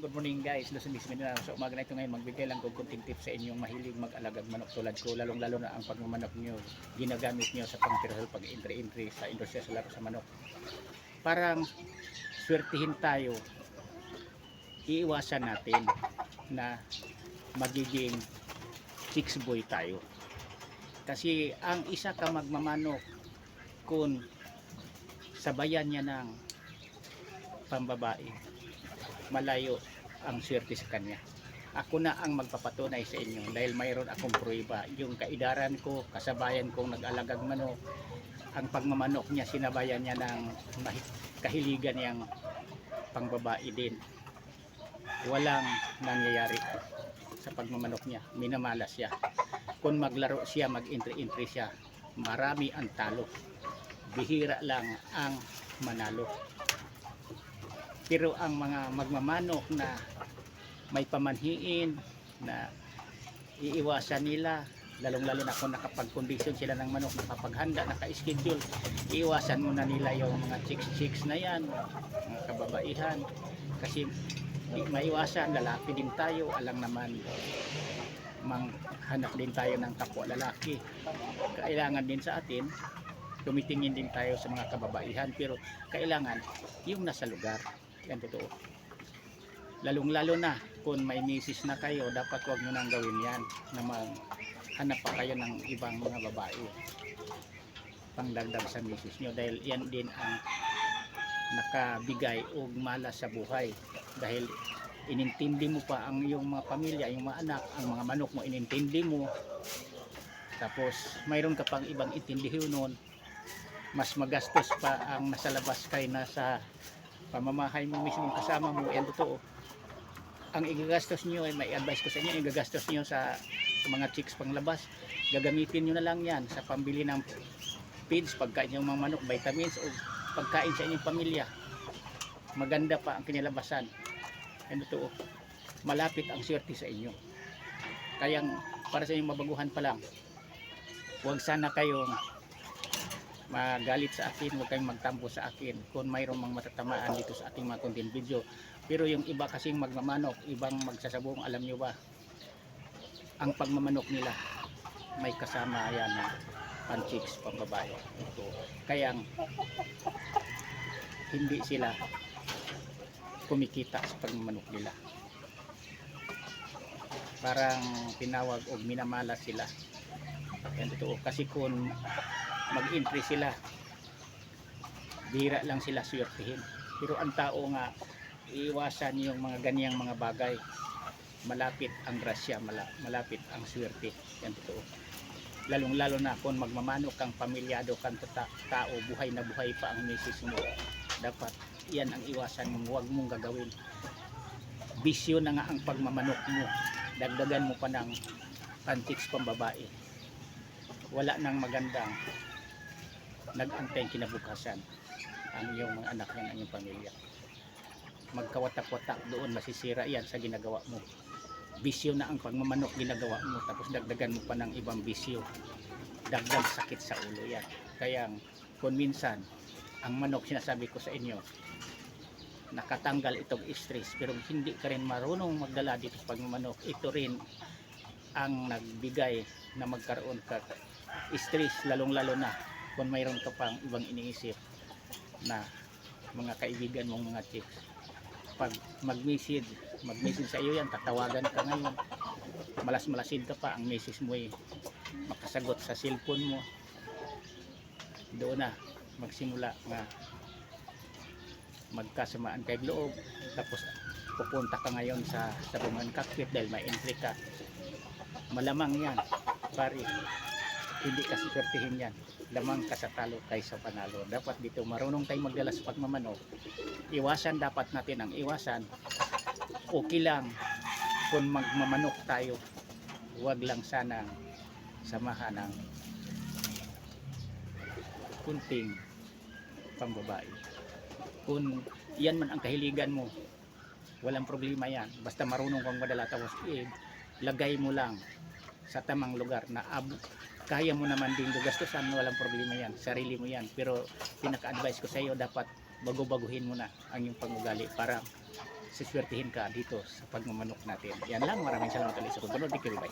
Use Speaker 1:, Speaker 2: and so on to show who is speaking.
Speaker 1: Good morning guys, Luzon Dismin na sa umaga na ito ngayon magbigay lang kong konting tips sa inyong mahilig mag-alagag manok tulad ko, lalong lalo na ang pagmamanok nyo ginagamit nyo sa pang-pirahol pag-entry sa industriya sa laro sa manok. Parang swertihin tayo, iiwasan natin na magiging chicks boy tayo, kasi ang isa ka magmamanok kung sabayan niya ng pambabae, malayo ang swerte sa kanya. Ako na ang magpapatunay sa inyo dahil mayroon akong prueba. Yung kaidaran ko, kasabayan kong nag-alagag manok, ang pagmamanok niya sinabayan niya ng kahiligan niyang pangbabae din. Walang nangyayari sa pagmamanok niya, minamalas siya. Kung maglaro siya, mag-entry siya, marami ang talo, bihira lang ang manalo. Pero ang mga magmamanok na may pamanhiin na iiwasan nila, lalong lalo na kung nakapag-condition sila ng manok, nakapaghanda, naka-schedule, iiwasan muna nila yung mga chicks na yan, mga kababaihan, kasi maiwasan, lalaki din tayo, alang naman manghanap din tayo ng kapwa lalaki. Kailangan din sa atin tumitingin din tayo sa mga kababaihan, pero kailangan yung nasa lugar. Yan totoo. Lalong lalo na kung may misis na kayo, dapat wag nyo nang gawin yan na maghanap pa kayo ng ibang mga babae pangdagdag sa misis nyo, dahil yan din ang nakabigay o malas sa buhay, dahil inintindi mo pa ang iyong mga pamilya, yung mga anak, ang mga manok mo inintindi mo, tapos mayroon ka pang ibang intindihin nun, mas magastos pa ang nasa labas kay nasa pamamahay mo mismo kasama mo. Yan totoo. Ang igagastos nyo, may advice ko sa inyo, igagastos nyo sa mga chicks panglabas, gagamitin nyo na lang yan sa pambili ng feeds, pagkain ng mga manok, vitamins o pagkain sa inyong pamilya. Maganda pa ang kinilabasan. Yan totoo. Malapit ang swerte sa inyo. Kaya para sa inyong mabaguhan pa lang, huwag sana kayong magalit sa akin, huwag kayong magtampo sa akin kung mayroong mga matatamaan dito sa ating mga content video. Pero yung iba kasing magmamanok, ibang magsasabong, alam nyo ba, ang pagmamanok nila may kasama yan na pan-chicks, pambabae. So, kaya hindi sila kumikita sa pagmamanok nila. Parang tinawag o minamalas sila. Yan totoo. Kasi kung mag-entry sila, bira lang sila swertihin. Pero ang tao nga, iiwasan yung mga ganyang mga bagay. Malapit ang grasya, malapit ang swerte. Yan totoo. Lalong lalo na kung magmamanok kang pamilyado kang tao, buhay na buhay pa ang misis mo, dapat yan ang iwasan mo, huwag mong gagawin. Bisyo na nga ang pagmamanok mo, dagdagan mo pa ng pan-chicks pambabae, wala nang magandang nag-antay kinabukasan ang iyong mga anak yan, ang iyong pamilya. Magkawatak-watak doon, masisira yan sa ginagawa mo. Bisyo na ang pagmamanok ginagawa mo, tapos dagdagan mo pa ng ibang bisyo, dagdag sakit sa ulo yan. Kaya kung minsan ang manok, sinasabi ko sa inyo, nakatanggal itong stress, pero hindi ka rin marunong magdala dito sa pagmamanok, ito rin ang nagbigay na magkaroon ka stress, lalong lalo na kung mayroon ka pang ibang iniisip na mga kaibigan mong mga chicks. Pag mag-message sa iyo yan, tatawagan ka ngayon, malas-malasin ka pa, ang message mo ay makasagot sa cellphone mo, doon na magsimula nga magkasamaan kay loob, tapos pupunta ka ngayon sa sabungan cockpit dahil may entry ka. Malamang yan pare, hindi ka swertihin yan, lamang ka sa talo kaysa panalo. Dapat dito marunong tayong magdala sa pagmamanok. Iwasan dapat natin ang iwasan. Okay lang kung magmamanok tayo, huwag lang sanang samahan ng kunting pambabae. Kung yan man ang kahiligan mo, walang problema yan, basta marunong kang madala, tapos lagay mo lang sa tamang lugar na kaya mo naman din gastusan, walang problema yan, sarili mo yan. Pero pinaka-advise ko sa iyo, dapat bago-baguhin mo na ang iyong pangugali para siswertihin ka dito sa pagmamanok natin. Yan lang, maraming salamat ulit sa pagpanood. Thank you, bye.